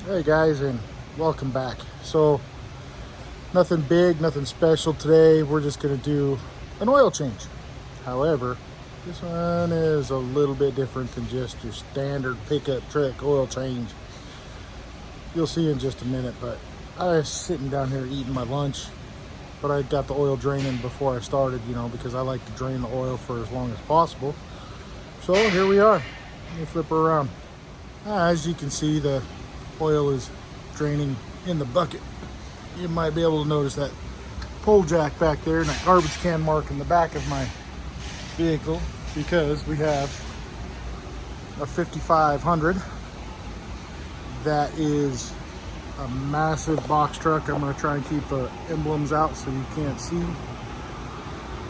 Hey guys, and welcome back. So nothing big, nothing special today. We're just gonna do an oil change. However, this one is a little bit different than just your standard pickup truck oil change. You'll see in just a minute, but I was sitting down here eating my lunch, but I got the oil draining before I started, because I like to drain the oil for as long as possible. So here we are. Let me flip her around. As you can see, the oil is draining in the bucket. You might be able to notice that pole jack back there and that garbage can mark in the back of my vehicle, because we have a 5500 that is a massive box truck. I'm going to try and keep the emblems out so you can't see,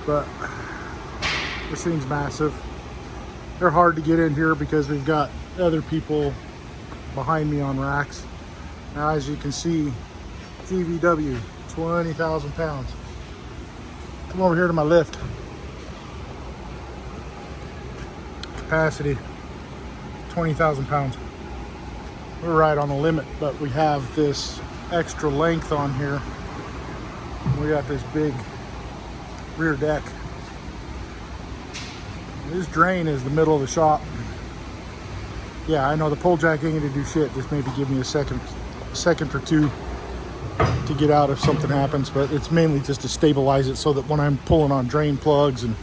but this thing's massive. They're hard to get in here because we've got other people behind me on racks. Now, as you can see, GVW, 20,000 pounds. Come over here to my lift. Capacity, 20,000 pounds. We're right on the limit, but we have this extra length on here. We got this big rear deck. This drain is the middle of the shop. Yeah, I know the pole jack ain't gonna do shit. Just maybe give me a second or two to get out if something happens, but it's mainly just to stabilize it so that when I'm pulling on drain plugs, and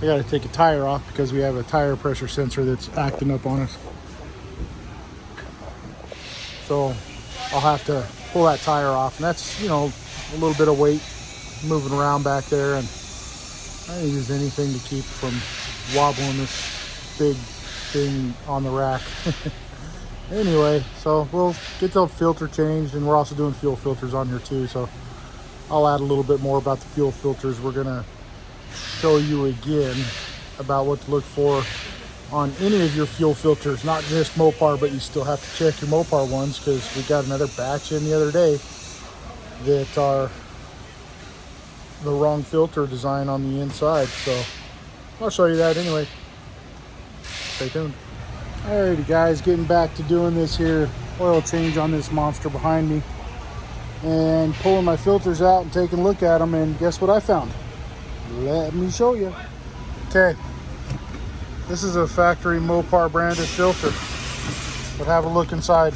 I gotta take a tire off because we have a tire pressure sensor that's acting up on us. So I'll have to pull that tire off, and that's, a little bit of weight moving around back there, and I didn't use anything to keep from wobbling this big thing on the rack. Anyway, so we'll get the filter changed, and we're also doing fuel filters on here too, so I'll add a little bit more about the fuel filters. We're gonna show you again about what to look for on any of your fuel filters, not just Mopar, but you still have to check your Mopar ones, because we got another batch in the other day that are the wrong filter design on the inside. So I'll show you that anyway. Stay tuned. Alrighty guys, getting back to doing this here oil change on this monster behind me, and pulling my filters out and taking a look at them, and guess what I found? Let me show you. Okay, this is a factory Mopar branded filter, but have a look inside.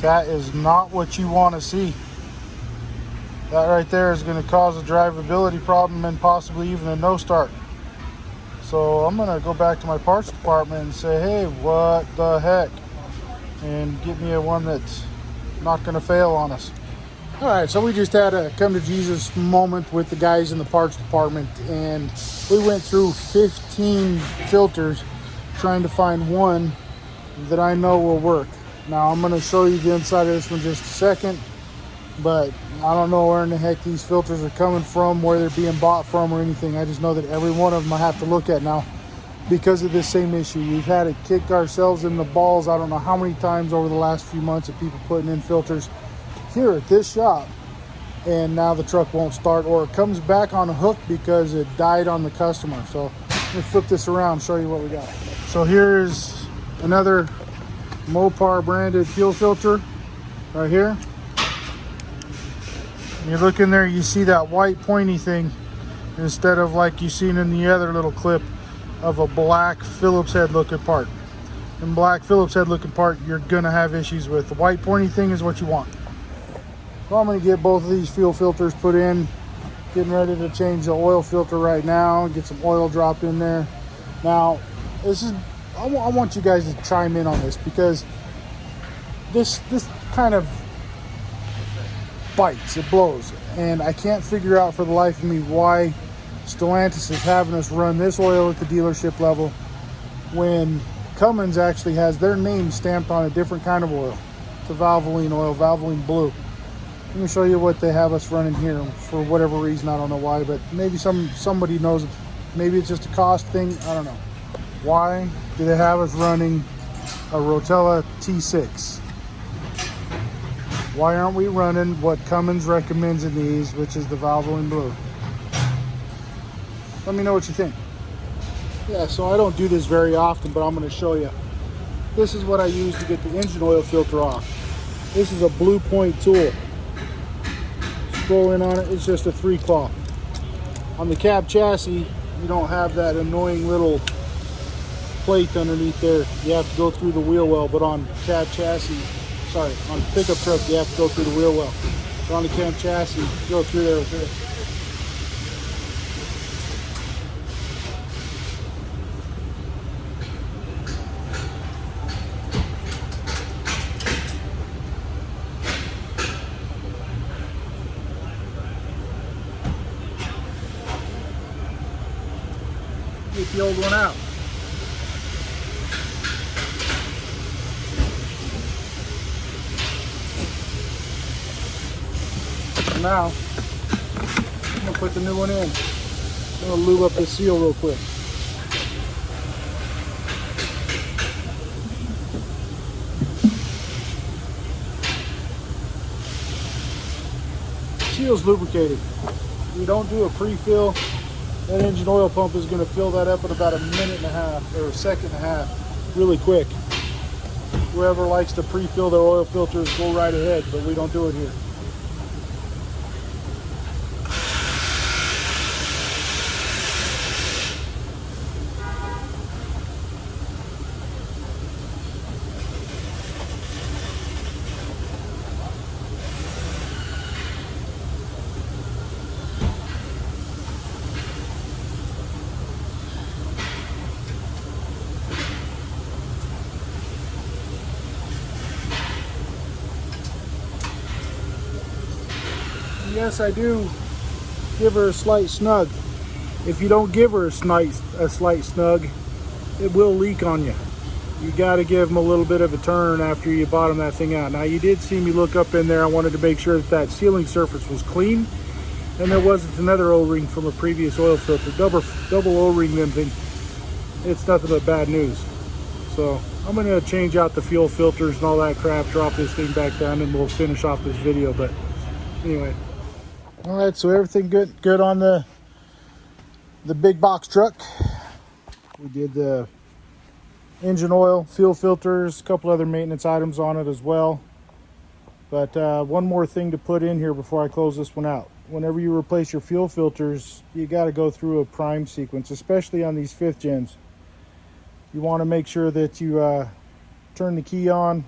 That is not what you want to see. That right there is going to cause a drivability problem and possibly even a no start. So I'm going to go back to my parts department and say, hey, what the heck? And get me a one that's not going to fail on us. All right, so we just had a come to Jesus moment with the guys in the parts department, and we went through 15 filters trying to find one that I know will work. Now I'm going to show you the inside of this one in just a second, but I don't know where in the heck these filters are coming from, where they're being bought from or anything. I just know that every one of them I have to look at now because of this same issue. We've had to kick ourselves in the balls I don't know how many times over the last few months of people putting in filters here at this shop, and now the truck won't start, or it comes back on a hook because it died on the customer. So let me flip this around and show you what we got. So here's another Mopar branded fuel filter right here. You look in there, you see that white pointy thing instead of like you seen in the other little clip of a black Phillips head looking part. And black Phillips head looking part you're gonna have issues with. The white pointy thing is what you want. So I'm gonna get both of these fuel filters put in, getting ready to change the oil filter right now, get some oil dropped in there. Now I want you guys to chime in on this, because this kind of bites, it blows, and I can't figure out for the life of me why Stellantis is having us run this oil at the dealership level when Cummins actually has their name stamped on a different kind of oil. It's a Valvoline oil, Valvoline Blue. Let me show you what they have us running here for whatever reason. I don't know why, but maybe somebody knows. Maybe it's just a cost thing. I don't know. Why do they have us running a Rotella T6? Why aren't we running what Cummins recommends in these, which is the Valvoline Blue? Let me know what you think. Yeah, so I don't do this very often, but I'm going to show you. this is what I use to get the engine oil filter off. This is a Blue Point tool. Scroll in on it, it's just a 3-claw. On the cab chassis, you don't have that annoying little plate underneath there. You have to go through the wheel well, but on cab chassis, sorry, on pickup truck, you have to go through the wheel well. But on the cab chassis, you go through there with this. Get the old one out. So now, I'm going to put the new one in. I'm going to lube up this seal real quick. Seal's lubricated. You don't do a pre-fill. That engine oil pump is going to fill that up in about a minute and a half or a second and a half, really quick. Whoever likes to pre-fill their oil filters, go right ahead, but we don't do it here. Yes, I do give her a slight snug. If you don't give her a slight snug, it will leak on you. You got to give them a little bit of a turn after you bottom that thing out. Now, you did see me look up in there. I wanted to make sure that that sealing surface was clean and there wasn't another O-ring from a previous oil filter. Double O-ring them thing. It's nothing but bad news. So I'm going to change out the fuel filters and all that crap, drop this thing back down, and we'll finish off this video. But anyway. All right, so everything good on the big box truck. We did the engine oil, fuel filters, a couple other maintenance items on it as well. But one more thing to put in here before I close this one out. Whenever you replace your fuel filters, you got to go through a prime sequence, especially on these 5th gens. You want to make sure that you turn the key on,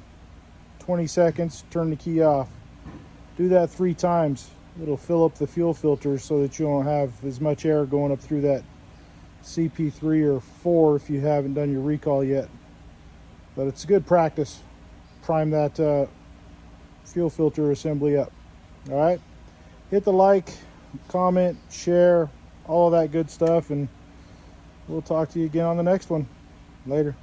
20 seconds, turn the key off. Do that 3 times. It'll fill up the fuel filter so that you don't have as much air going up through that CP3 or 4 if you haven't done your recall yet. But it's good practice. Prime that fuel filter assembly up. All right, hit the like, comment, share, all of that good stuff, and we'll talk to you again on the next one. Later.